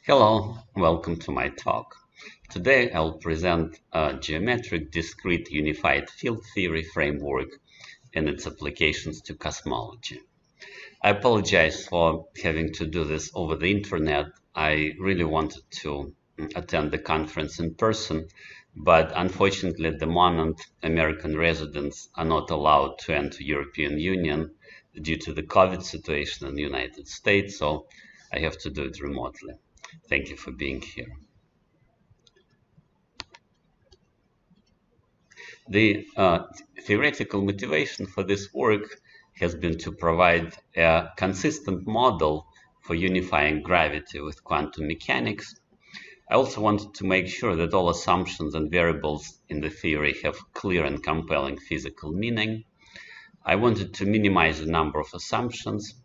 Hello, welcome to my talk. Today I'll present a geometric discrete unified field theory framework and its applications to cosmology. I apologize for having to do this over the internet. I really wanted to attend the conference in person, but unfortunately at the moment American residents are not allowed to enter European Union due to the COVID situation in the United States, so I have to do it remotely. Thank you for being here. The theoretical motivation for this work has been to provide a consistent model for unifying gravity with quantum mechanics. I also wanted to make sure that all assumptions and variables in the theory have clear and compelling physical meaning. I wanted to minimize the number of assumptions,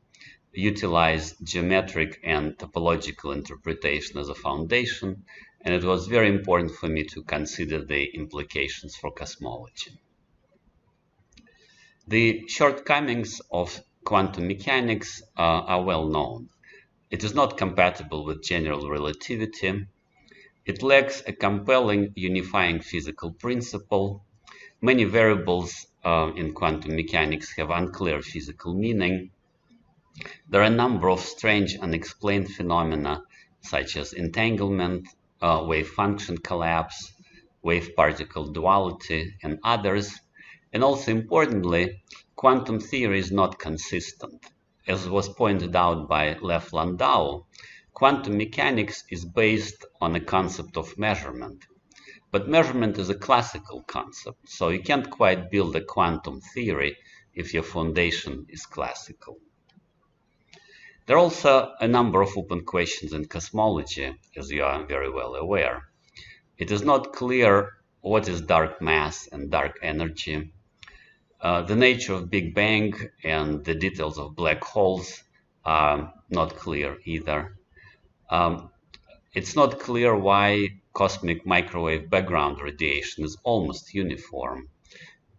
utilize geometric and topological interpretation as a foundation, and it was very important for me to consider the implications for cosmology. The shortcomings of quantum mechanics are well known. It is not compatible with general relativity. It lacks a compelling unifying physical principle. Many variables in quantum mechanics have unclear physical meaning. There are a number of strange unexplained phenomena such as entanglement, wave function collapse, wave-particle duality, and others. And also importantly, quantum theory is not consistent. As was pointed out by Lev Landau, quantum mechanics is based on a concept of measurement. But measurement is a classical concept, so you can't quite build a quantum theory if your foundation is classical. There are also a number of open questions in cosmology, as you are very well aware. It is not clear what is dark mass and dark energy. The nature of Big Bang and the details of black holes are not clear either. It's not clear why cosmic microwave background radiation is almost uniform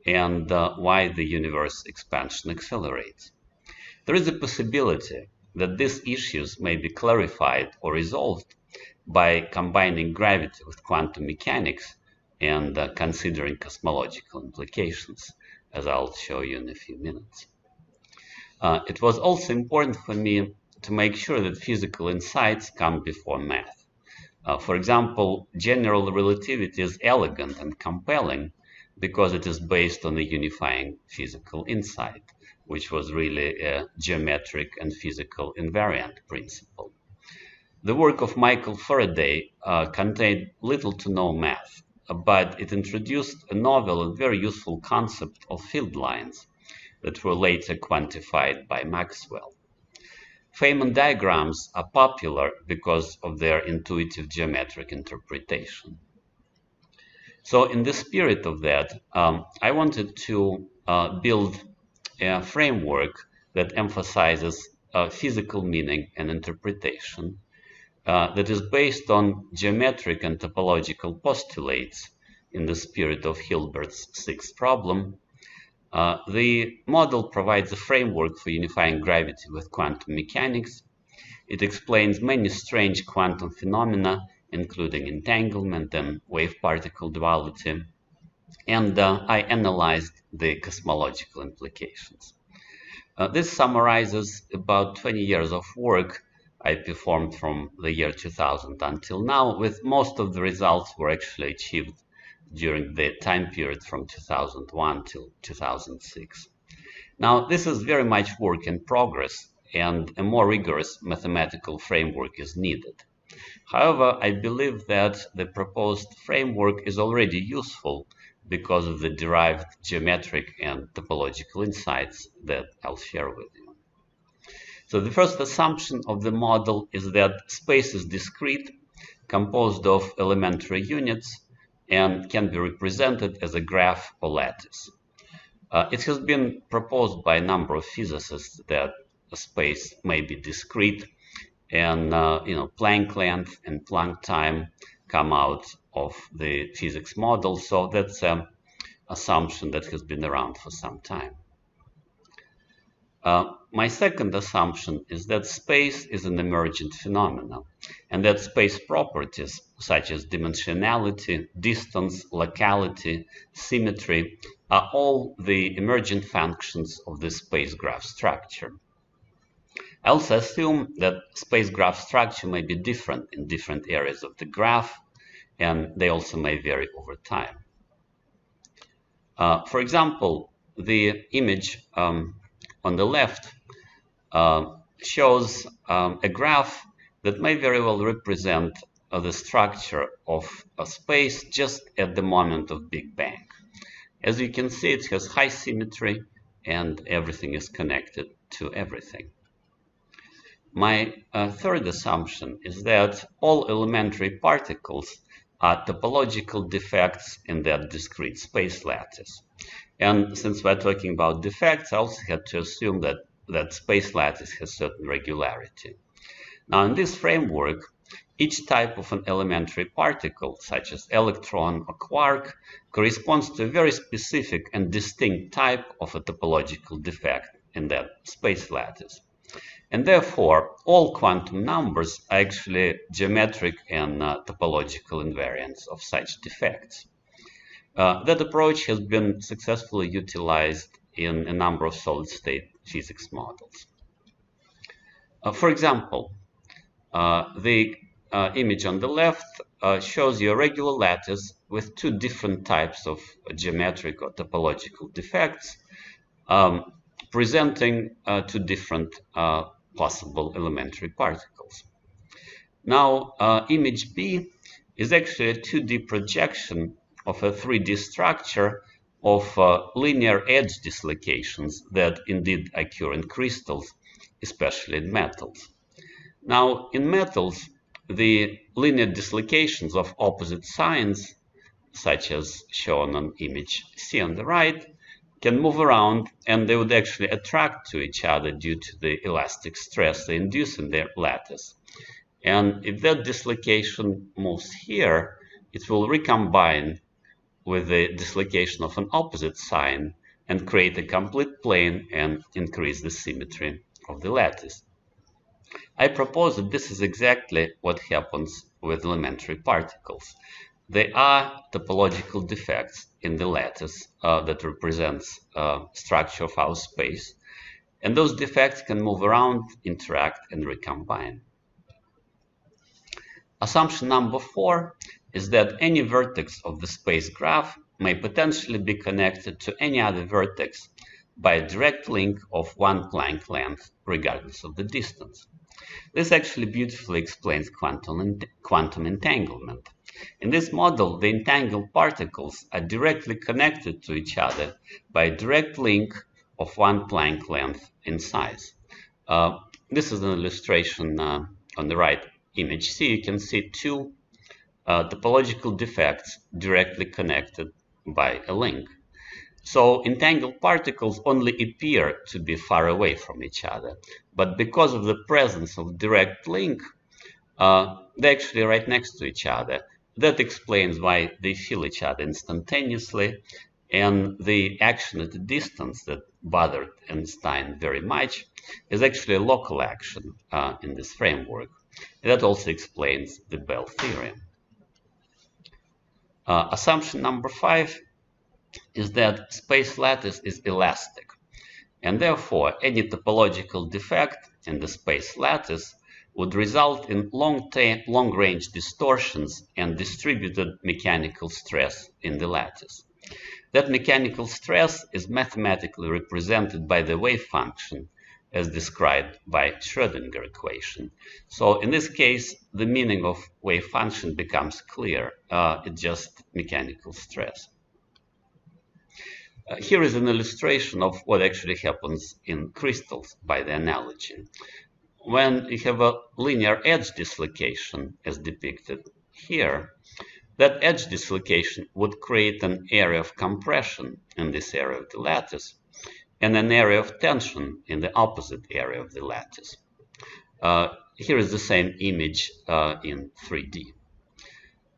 and why the universe expansion accelerates. There is a possibility that these issues may be clarified or resolved by combining gravity with quantum mechanics and considering cosmological implications, as I'll show you in a few minutes. It was also important for me to make sure that physical insights come before math. For example, general relativity is elegant and compelling because it is based on a unifying physical insight, which was really a geometric and physical invariant principle. The work of Michael Faraday contained little to no math, but it introduced a novel and very useful concept of field lines that were later quantified by Maxwell. Feynman diagrams are popular because of their intuitive geometric interpretation. So in the spirit of that, I wanted to build a framework that emphasizes physical meaning and interpretation that is based on geometric and topological postulates in the spirit of Hilbert's sixth problem. The model provides a framework for unifying gravity with quantum mechanics. It explains many strange quantum phenomena, including entanglement and wave-particle duality, and I analyzed the cosmological implications. This summarizes about 20 years of work I performed from the year 2000 until now, with most of the results were actually achieved during the time period from 2001 till 2006. Now, this is very much work in progress, and a more rigorous mathematical framework is needed. However, I believe that the proposed framework is already useful because of the derived geometric and topological insights that I'll share with you. So the first assumption of the model is that space is discrete, composed of elementary units, and can be represented as a graph or lattice. It has been proposed by a number of physicists that space may be discrete, and Planck length and Planck time come out of the physics model, so that's an assumption that has been around for some time. My second assumption is that space is an emergent phenomenon, and that space properties such as dimensionality, distance, locality, symmetry are all the emergent functions of the space graph structure. I also assume that space graph structure may be different in different areas of the graph, and they also may vary over time. For example, the image on the left shows a graph that may very well represent the structure of a space just at the moment of Big Bang. As you can see, it has high symmetry and everything is connected to everything. My third assumption is that all elementary particles are topological defects in that discrete space lattice. And since we're talking about defects, I also had to assume that space lattice has certain regularity. Now, in this framework, each type of an elementary particle, such as electron or quark, corresponds to a very specific and distinct type of a topological defect in that space lattice. And therefore, all quantum numbers are actually geometric and topological invariants of such defects. That approach has been successfully utilized in a number of solid-state physics models. For example, the image on the left shows you a regular lattice with two different types of geometric or topological defects, presenting two different possible elementary particles. Now, image B is actually a 2D projection of a 3D structure of linear edge dislocations that indeed occur in crystals, especially in metals. Now, in metals, the linear dislocations of opposite signs, such as shown on image C on the right, can move around, and they would actually attract to each other due to the elastic stress they induce in their lattice. And if that dislocation moves here, it will recombine with the dislocation of an opposite sign and create a complete plane and increase the symmetry of the lattice. I propose that this is exactly what happens with elementary particles. They are topological defects in the lattice that represents structure of our space, and those defects can move around, interact, and recombine. Assumption number 4 is that any vertex of the space graph may potentially be connected to any other vertex by a direct link of one Planck length, regardless of the distance. This actually beautifully explains quantum entanglement. In this model, the entangled particles are directly connected to each other by a direct link of one Planck length in size. This is an illustration on the right image C. You can see two topological defects directly connected by a link. So entangled particles only appear to be far away from each other, but because of the presence of direct link, they're actually right next to each other. That explains why they feel each other instantaneously, and the action at a distance that bothered Einstein very much is actually a local action in this framework. And that also explains the Bell theorem. Assumption number 5 is that space lattice is elastic, and therefore any topological defect in the space lattice would result in long-range distortions and distributed mechanical stress in the lattice. That mechanical stress is mathematically represented by the wave function as described by Schrödinger equation. So in this case, the meaning of wave function becomes clear. It's just mechanical stress. Here is an illustration of what actually happens in crystals by the analogy. When you have a linear edge dislocation, as depicted here, that edge dislocation would create an area of compression in this area of the lattice and an area of tension in the opposite area of the lattice. Here is the same image in 3D.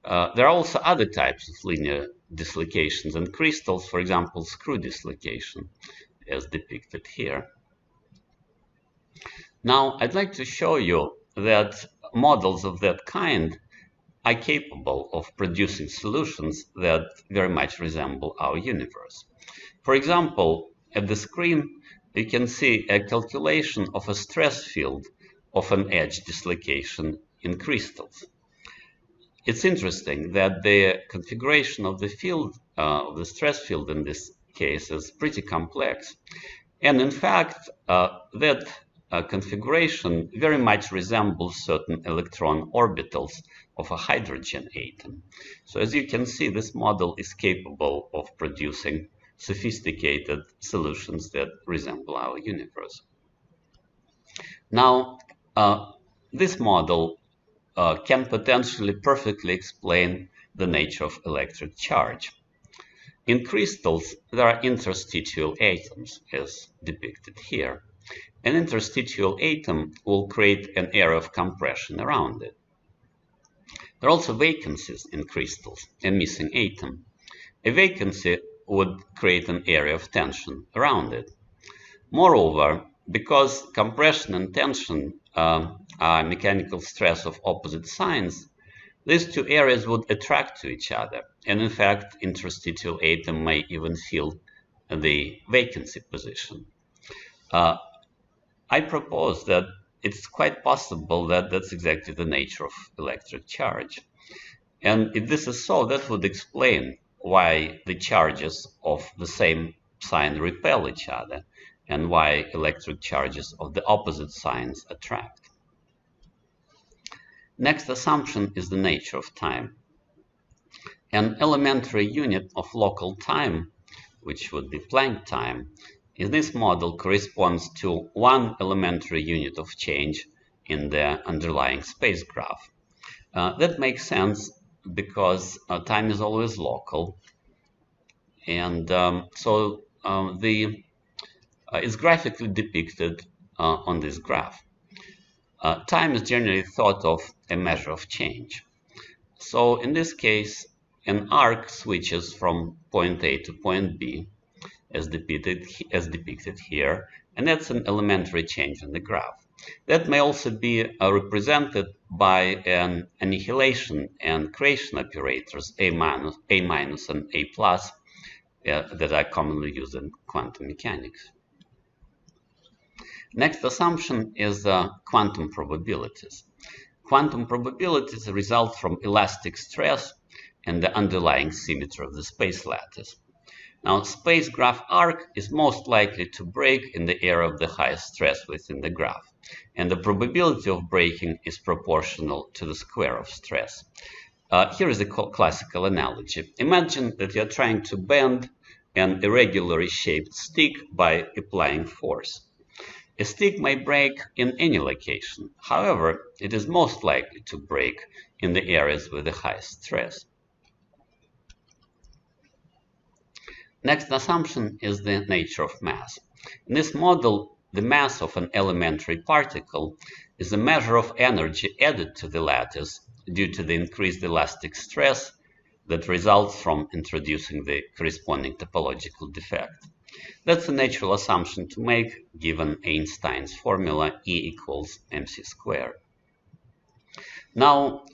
There are also other types of linear dislocations in crystals, for example, screw dislocation, as depicted here. Now, I'd like to show you that models of that kind are capable of producing solutions that very much resemble our universe. For example, at the screen, you can see a calculation of a stress field of an edge dislocation in crystals. It's interesting that the configuration of the field, of the stress field in this case, is pretty complex. And in fact, that configuration very much resembles certain electron orbitals of a hydrogen atom. So as you can see, this model is capable of producing sophisticated solutions that resemble our universe. Now, this model can potentially perfectly explain the nature of electric charge. In crystals, there are interstitial atoms, as depicted here. An interstitial atom will create an area of compression around it. There are also vacancies in crystals, a missing atom. A vacancy would create an area of tension around it. Moreover, because compression and tension are mechanical stress of opposite signs, these two areas would attract to each other, and in fact, interstitial atom may even fill the vacancy position. I propose that it's quite possible that that's exactly the nature of electric charge. And if this is so, that would explain why the charges of the same sign repel each other and why electric charges of the opposite signs attract. Next assumption is the nature of time. An elementary unit of local time, which would be Planck time, in this model corresponds to one elementary unit of change in the underlying space graph. That makes sense because time is always local, and it's graphically depicted on this graph. Time is generally thought of a measure of change. So in this case, an arc switches from point A to point B, as depicted here, and that's an elementary change in the graph. That may also be represented by an annihilation and creation operators A minus, and A plus that are commonly used in quantum mechanics. Next assumption is quantum probabilities. Quantum probabilities result from elastic stress and the underlying symmetry of the space lattice. Now, space graph arc is most likely to break in the area of the highest stress within the graph, and the probability of breaking is proportional to the square of stress. Here is a classical analogy. Imagine that you're trying to bend an irregularly shaped stick by applying force. A stick may break in any location. However, it is most likely to break in the areas with the highest stress. Next assumption is the nature of mass. In this model, the mass of an elementary particle is a measure of energy added to the lattice due to the increased elastic stress that results from introducing the corresponding topological defect. That's a natural assumption to make given Einstein's formula E equals mc squared. Now,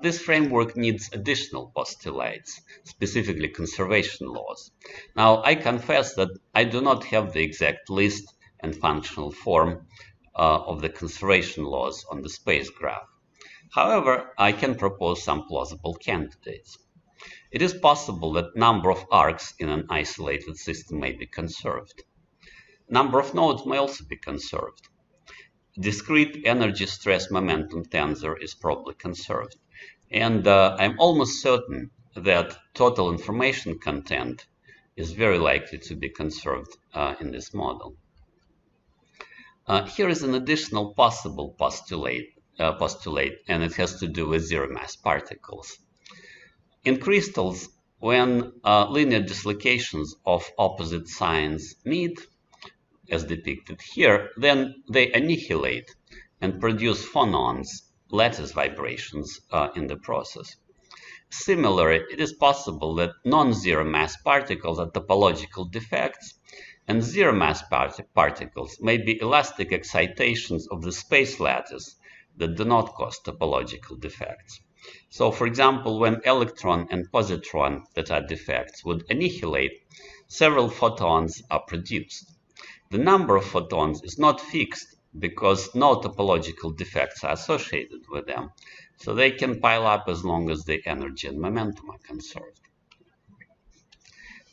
this framework needs additional postulates, specifically conservation laws. Now, I confess that I do not have the exact list and functional form of the conservation laws on the space graph. However, I can propose some plausible candidates. It is possible that number of arcs in an isolated system may be conserved. Number of nodes may also be conserved. Discrete energy stress momentum tensor is probably conserved. And I'm almost certain that total information content is very likely to be conserved in this model. Here is an additional possible postulate, and it has to do with zero mass particles. In crystals, when linear dislocations of opposite signs meet, as depicted here, then they annihilate and produce phonons, lattice vibrations, in the process. Similarly, it is possible that non-zero mass particles are topological defects, and zero mass particles may be elastic excitations of the space lattice that do not cause topological defects. So, for example, when electron and positron that are defects would annihilate, several photons are produced. The number of photons is not fixed because no topological defects are associated with them, so they can pile up as long as the energy and momentum are conserved.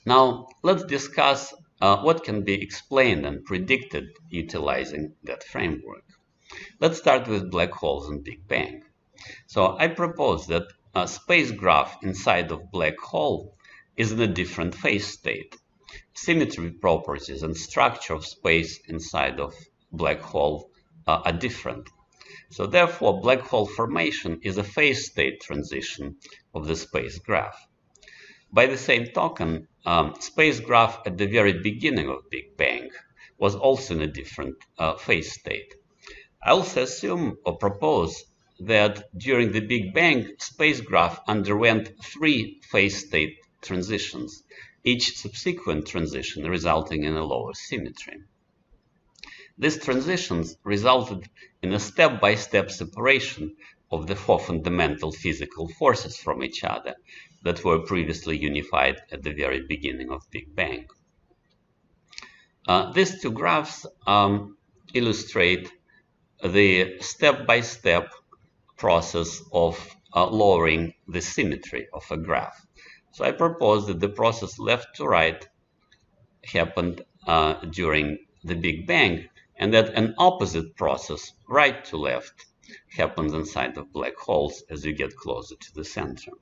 Now, let's discuss what can be explained and predicted utilizing that framework. Let's start with black holes and Big Bang. So I propose that a space graph inside of black hole is in a different phase state. Symmetry properties and structure of space inside of black hole are different. So therefore, black hole formation is a phase state transition of the space graph. By the same token, space graph at the very beginning of Big Bang was also in a different phase state. I also assume or propose that during the Big Bang, space graph underwent 3 phase state transitions, each subsequent transition resulting in a lower symmetry. These transitions resulted in a step-by-step separation of the 4 fundamental physical forces from each other that were previously unified at the very beginning of Big Bang. These 2 graphs illustrate the step-by-step process of lowering the symmetry of a graph. So I propose that the process left to right happened during the Big Bang, and that an opposite process, right to left, happens inside of black holes as you get closer to the center.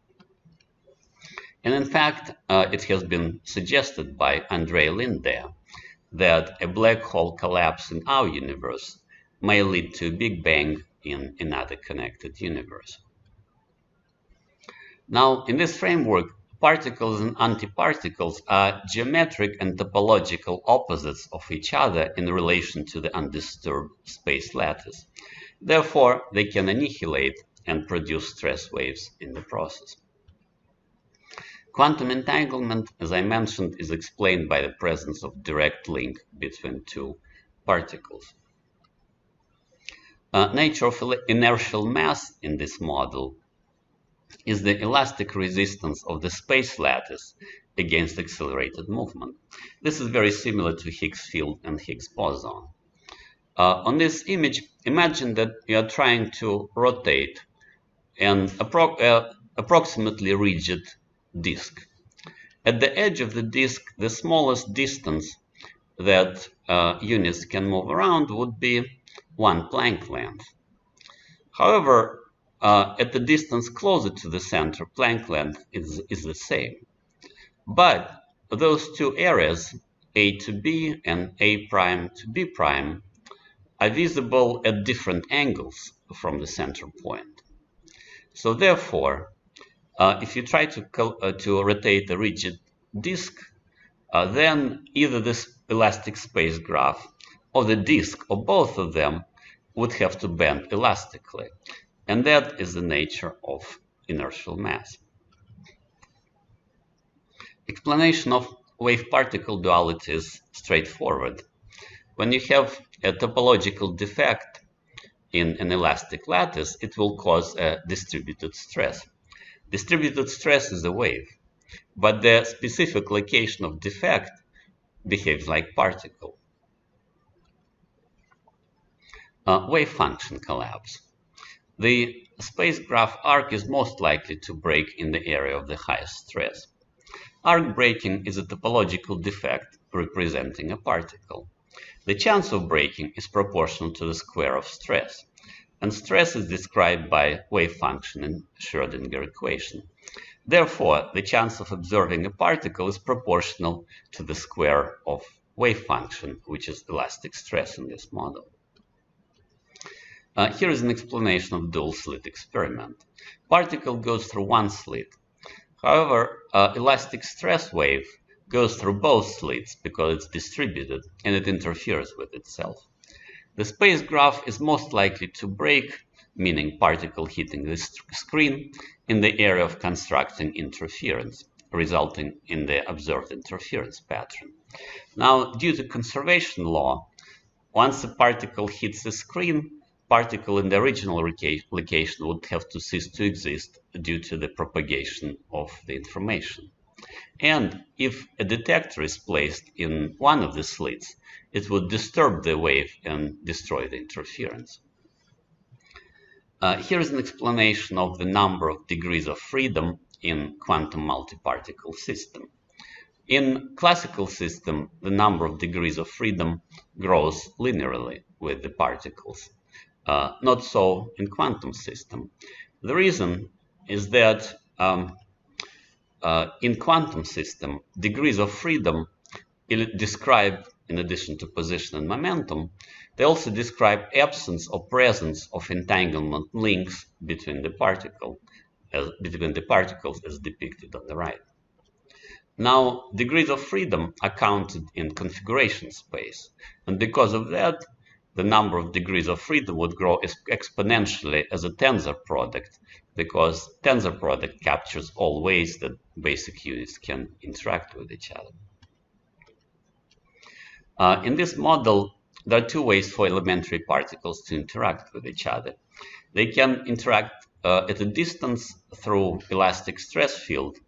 And in fact, it has been suggested by Andrei Linde that a black hole collapse in our universe may lead to a Big Bang in another connected universe. Now, in this framework, particles and antiparticles are geometric and topological opposites of each other in relation to the undisturbed space lattice. Therefore, they can annihilate and produce stress waves in the process. Quantum entanglement, as I mentioned, is explained by the presence of direct link between 2 particles. Nature of inertial mass in this model is the elastic resistance of the space lattice against accelerated movement. This is very similar to Higgs field and Higgs boson. On this image, imagine that you are trying to rotate an approximately rigid disk. At the edge of the disk, the smallest distance that units can move around would be 1 Planck length. However, at the distance closer to the center, Planck length is the same. But those 2 areas, A to B and A prime to B prime, are visible at different angles from the center point. So therefore, if you try to rotate a rigid disk, then either this elastic space graph or the disk or both of them would have to bend elastically. And that is the nature of inertial mass. Explanation of wave-particle duality is straightforward. When you have a topological defect in an elastic lattice, it will cause a distributed stress. Distributed stress is a wave, but the specific location of defect behaves like particle. Wave function collapse. The space graph arc is most likely to break in the area of the highest stress. Arc breaking is a topological defect representing a particle. The chance of breaking is proportional to the square of stress, and stress is described by wave function in Schrödinger equation. Therefore, the chance of observing a particle is proportional to the square of wave function, which is elastic stress in this model. Here is an explanation of dual slit experiment. Particle goes through one slit. However, elastic stress wave goes through both slits because it's distributed and it interferes with itself. The space graph is most likely to break, meaning particle hitting the screen, in the area of constructing interference, resulting in the observed interference pattern. Now, due to conservation law, once a particle hits the screen, particle in the original location would have to cease to exist due to the propagation of the information. And if a detector is placed in one of the slits, it would disturb the wave and destroy the interference. Here is an explanation of the number of degrees of freedom in quantum multiparticle system. In classical system, the number of degrees of freedom grows linearly with the particles. Not so in quantum system. The reason is that in quantum system, degrees of freedom describe, in addition to position and momentum, they also describe absence or presence of entanglement links between the particles as depicted on the right. Now, degrees of freedom are counted in configuration space, and because of that, the number of degrees of freedom would grow exponentially as a tensor product, because tensor product captures all ways that basic units can interact with each other. In this model, there are two ways for elementary particles to interact with each other. They can interact at a distance through elastic stress field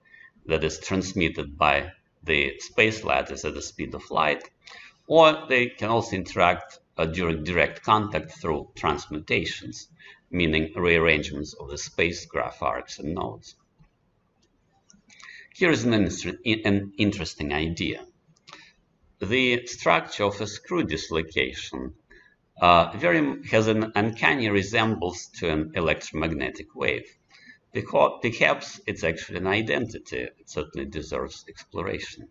that is transmitted by the space lattice at the speed of light, or they can also interact during direct contact through transmutations, meaning rearrangements of the space graph arcs and nodes. Here is an interesting idea. The structure of a screw dislocation has an uncanny resemblance to an electromagnetic wave. Perhaps it's actually an identity. It certainly deserves exploration.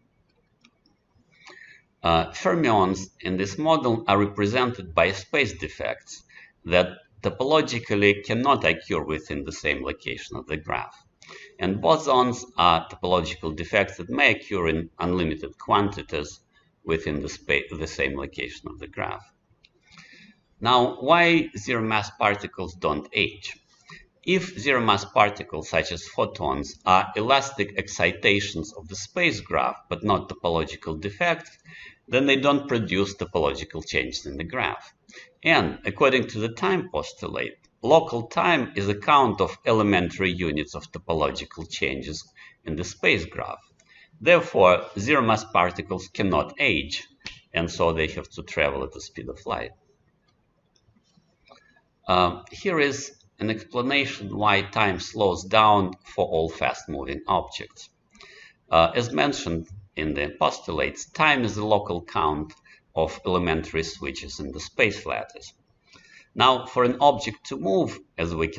Fermions in this model are represented by space defects that topologically cannot occur within the same location of the graph. And bosons are topological defects that may occur in unlimited quantities within the same location of the graph. Now, why zero-mass particles don't age? If zero-mass particles, such as photons, are elastic excitations of the space graph, but not topological defects, then they don't produce topological changes in the graph. And according to the time postulate, local time is a count of elementary units of topological changes in the space graph. Therefore, zero-mass particles cannot age, and so they have to travel at the speed of light. Here is an explanation why time slows down for all fast-moving objects. As mentioned in the postulates, time is the local count of elementary switches in the space lattice. Now, for an object to move, as we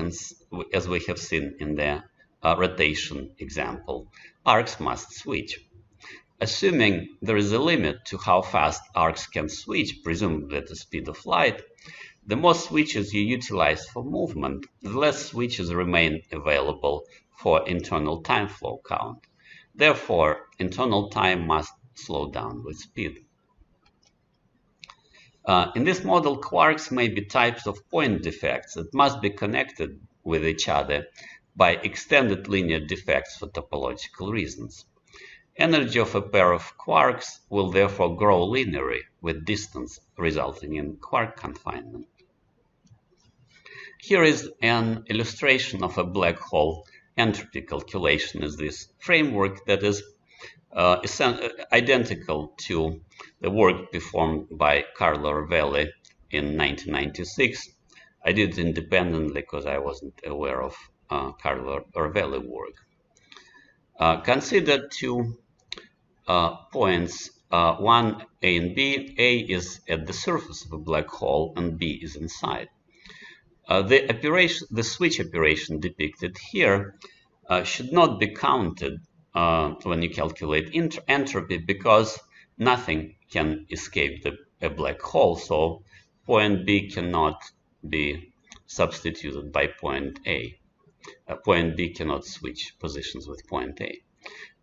have seen in the rotation example, arcs must switch. Assuming there is a limit to how fast arcs can switch, presumably at the speed of light, the more switches you utilize for movement, the less switches remain available for internal time flow count. Therefore, internal time must slow down with speed. In this model, quarks may be types of point defects that must be connected with each other by extended linear defects for topological reasons. Energy of a pair of quarks will therefore grow linearly with distance, resulting in quark confinement. Here is an illustration of a black hole entropy calculation as this framework that is identical to the work performed by Carlo Rovelli in 1996. I did it independently because I wasn't aware of Carlo Rovelli work. Consider two points, one A and B. A is at the surface of a black hole and B is inside. The switch operation depicted here should not be counted when you calculate entropy, because nothing can escape a black hole, so point B cannot be substituted by point A. Point B cannot switch positions with point A.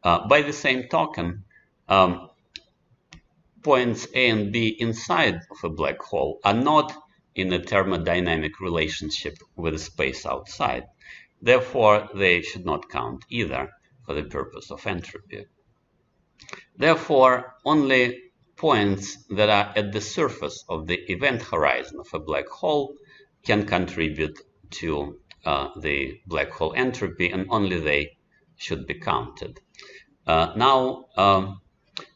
By the same token, points A and B inside of a black hole are not in a thermodynamic relationship with the space outside. Therefore, they should not count either. for the purpose of entropy. Therefore, only points that are at the surface of the event horizon of a black hole can contribute to the black hole entropy, and only they should be counted.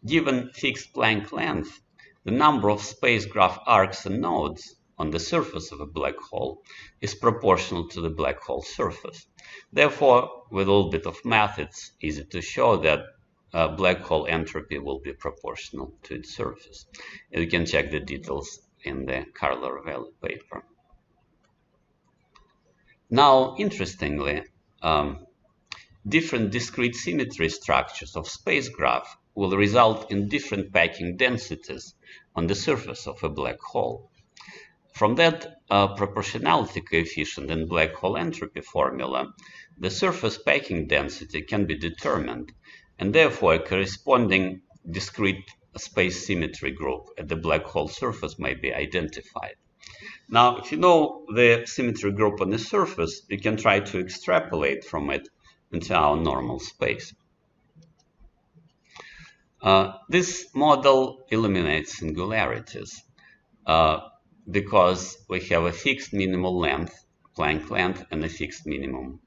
Given fixed Planck length, the number of spacecraft arcs and nodes on the surface of a black hole is proportional to the black hole surface. Therefore, with a little bit of math, it's easy to show that black hole entropy will be proportional to its surface. And you can check the details in the Carler-Valley paper. Now, interestingly, different discrete symmetry structures of spacecraft will result in different packing densities on the surface of a black hole. From that proportionality coefficient in black hole entropy formula, the surface packing density can be determined, and therefore a corresponding discrete space symmetry group at the black hole surface may be identified. Now, if you know the symmetry group on the surface, you can try to extrapolate from it into our normal space. This model eliminates singularities because we have a fixed minimal length, Planck length, and a fixed minimum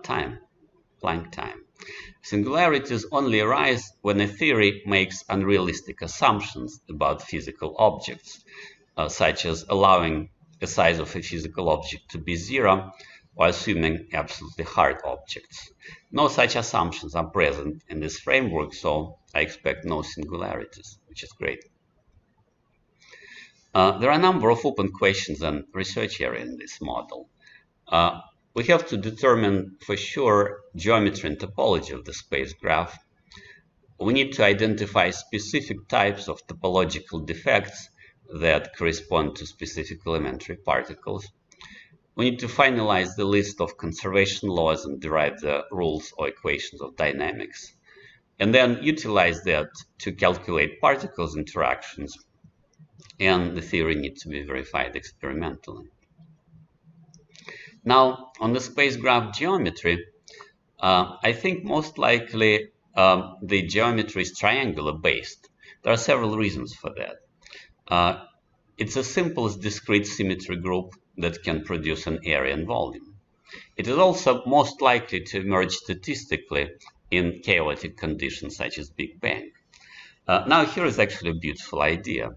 time, Planck time. Singularities only arise when a theory makes unrealistic assumptions about physical objects, such as allowing the size of a physical object to be zero or assuming absolutely hard objects. No such assumptions are present in this framework, so I expect no singularities, which is great. There are a number of open questions and research areas in this model. We have to determine for sure geometry and topology of the space graph. We need to identify specific types of topological defects that correspond to specific elementary particles. We need to finalize the list of conservation laws and derive the rules or equations of dynamics, and then utilize that to calculate particles interactions, and the theory needs to be verified experimentally. Now, on the space graph geometry, I think most likely the geometry is triangular based. There are several reasons for that. It's the simplest discrete symmetry group that can produce an area and volume. It is also most likely to emerge statistically in chaotic conditions such as Big Bang. Now here is actually a beautiful idea.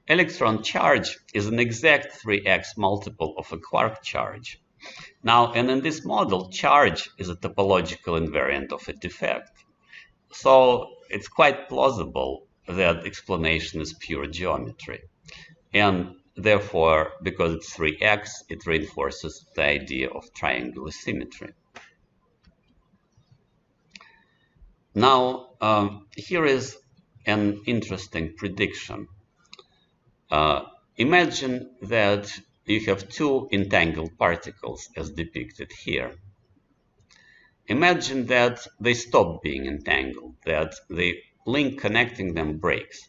Electron charge is an exact 3x multiple of a quark charge. Now, and in this model, charge is a topological invariant of a defect. So it's quite plausible that explanation is pure geometry. And therefore, because it's 3x, it reinforces the idea of triangular symmetry. Now, here is an interesting prediction. Imagine that you have two entangled particles as depicted here. Imagine that they stop being entangled, that the link connecting them breaks.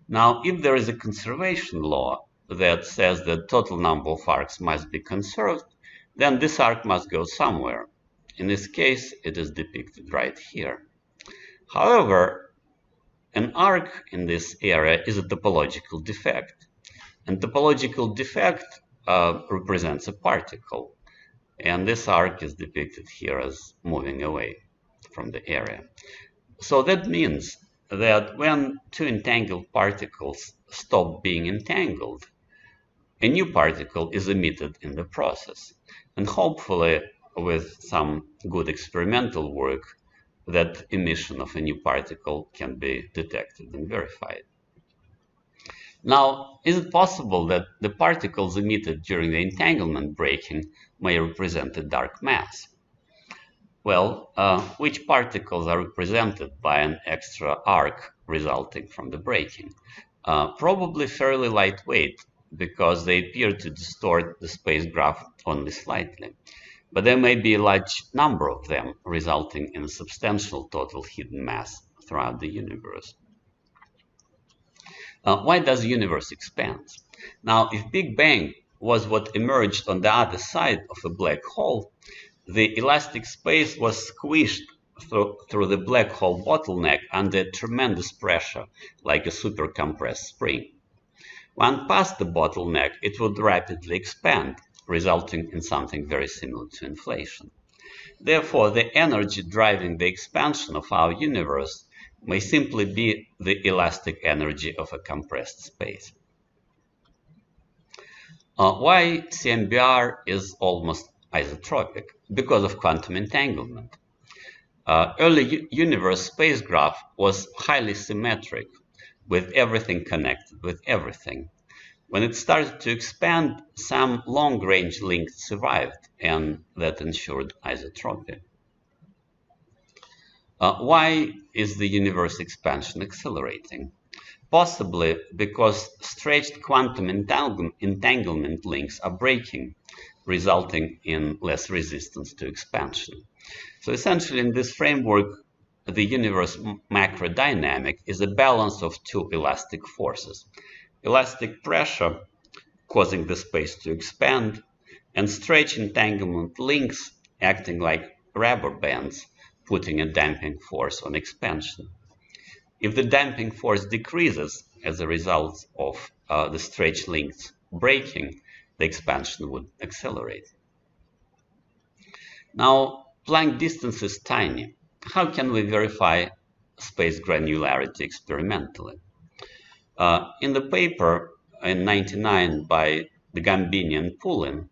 Now, if there is a conservation law that says that total number of arcs must be conserved, then this arc must go somewhere. In this case, it is depicted right here. However, an arc in this area is a topological defect. And topological defect represents a particle. And this arc is depicted here as moving away from the area. So that means that when two entangled particles stop being entangled, a new particle is emitted in the process. And hopefully, with some good experimental work, that emission of a new particle can be detected and verified. Now, is it possible that the particles emitted during the entanglement breaking may represent a dark mass? Well, which particles are represented by an extra arc resulting from the breaking? Probably fairly lightweight, because they appear to distort the space graph only slightly. But there may be a large number of them, resulting in a substantial total hidden mass throughout the universe. Why does the universe expand? Now, if Big Bang was what emerged on the other side of a black hole, the elastic space was squished through the black hole bottleneck under tremendous pressure, like a super compressed spring. When past the bottleneck, it would rapidly expand, resulting in something very similar to inflation. Therefore, the energy driving the expansion of our universe may simply be the elastic energy of a compressed space. Why CMBR is almost isotropic? Because of quantum entanglement. Early universe spacecraft was highly symmetric, with everything connected with everything. When it started to expand, some long-range links survived, and that ensured isotropy. Why is the universe expansion accelerating? Possibly because stretched quantum entanglement links are breaking, resulting in less resistance to expansion. So essentially, in this framework, the universe macrodynamic is a balance of two elastic forces: elastic pressure causing the space to expand, and stretch entanglement links acting like rubber bands, putting a damping force on expansion. If the damping force decreases as a result of the stretch links breaking, the expansion would accelerate. Now, Planck distance is tiny. How can we verify space granularity experimentally? In the paper in 1999 by the Gambini and Poulin,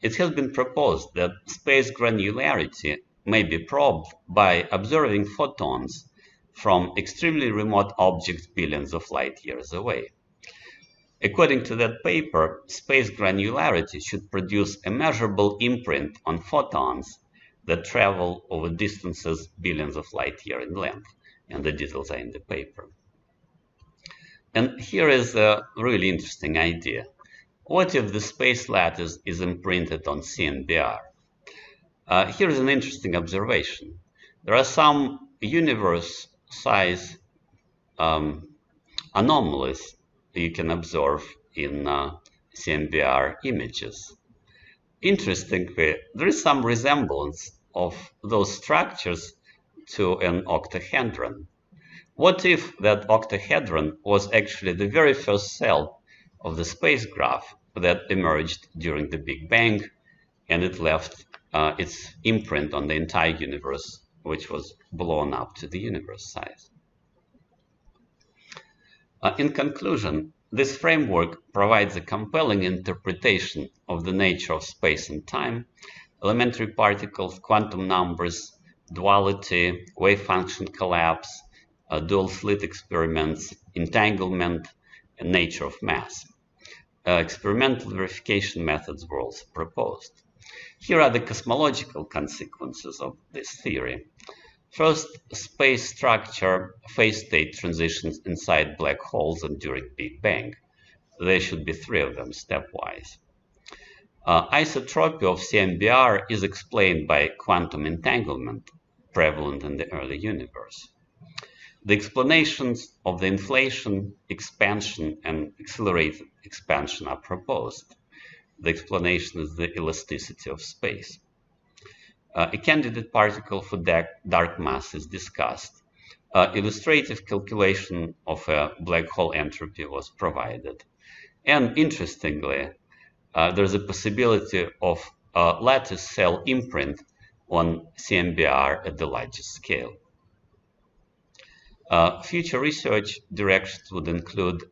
it has been proposed that space granularity may be probed by observing photons from extremely remote objects billions of light years away. According to that paper, space granularity should produce a measurable imprint on photons that travel over distances billions of light years in length, and the details are in the paper. And here is a really interesting idea. What if the space lattice is imprinted on CMBR? Here is an interesting observation. There are some universe size anomalies you can observe in CMBR images. Interestingly, there is some resemblance of those structures to an octahedron. What if that octahedron was actually the very first cell of the spacecraft that emerged during the Big Bang, and it left its imprint on the entire universe, which was blown up to the universe size? In conclusion, this framework provides a compelling interpretation of the nature of space and time, elementary particles, quantum numbers, duality, wave function collapse, dual slit experiments, entanglement, and nature of mass. Experimental verification methods were also proposed. Here are the cosmological consequences of this theory. First, space structure phase state transitions inside black holes and during Big Bang. There should be 3 of them stepwise. Isotropy of CMBR is explained by quantum entanglement prevalent in the early universe. The explanations of the inflation, expansion, and accelerated expansion are proposed. The explanation is the elasticity of space. A candidate particle for dark mass is discussed. Illustrative calculation of a black hole entropy was provided. And interestingly, there's a possibility of a lattice cell imprint on CMBR at the largest scale. Future research directions would include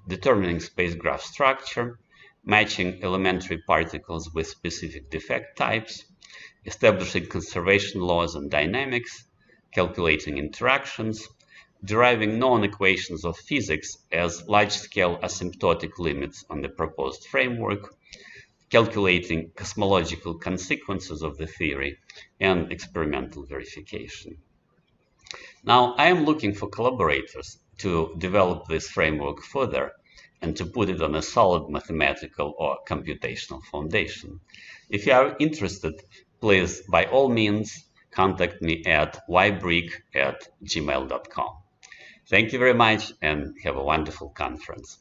determining spacecraft structure, matching elementary particles with specific defect types, establishing conservation laws and dynamics, calculating interactions, deriving known equations of physics as large-scale asymptotic limits on the proposed framework, calculating cosmological consequences of the theory, and experimental verification. Now, I am looking for collaborators to develop this framework further and to put it on a solid mathematical or computational foundation. If you are interested, please, by all means, contact me at ybrick@gmail.com. Thank you very much and have a wonderful conference.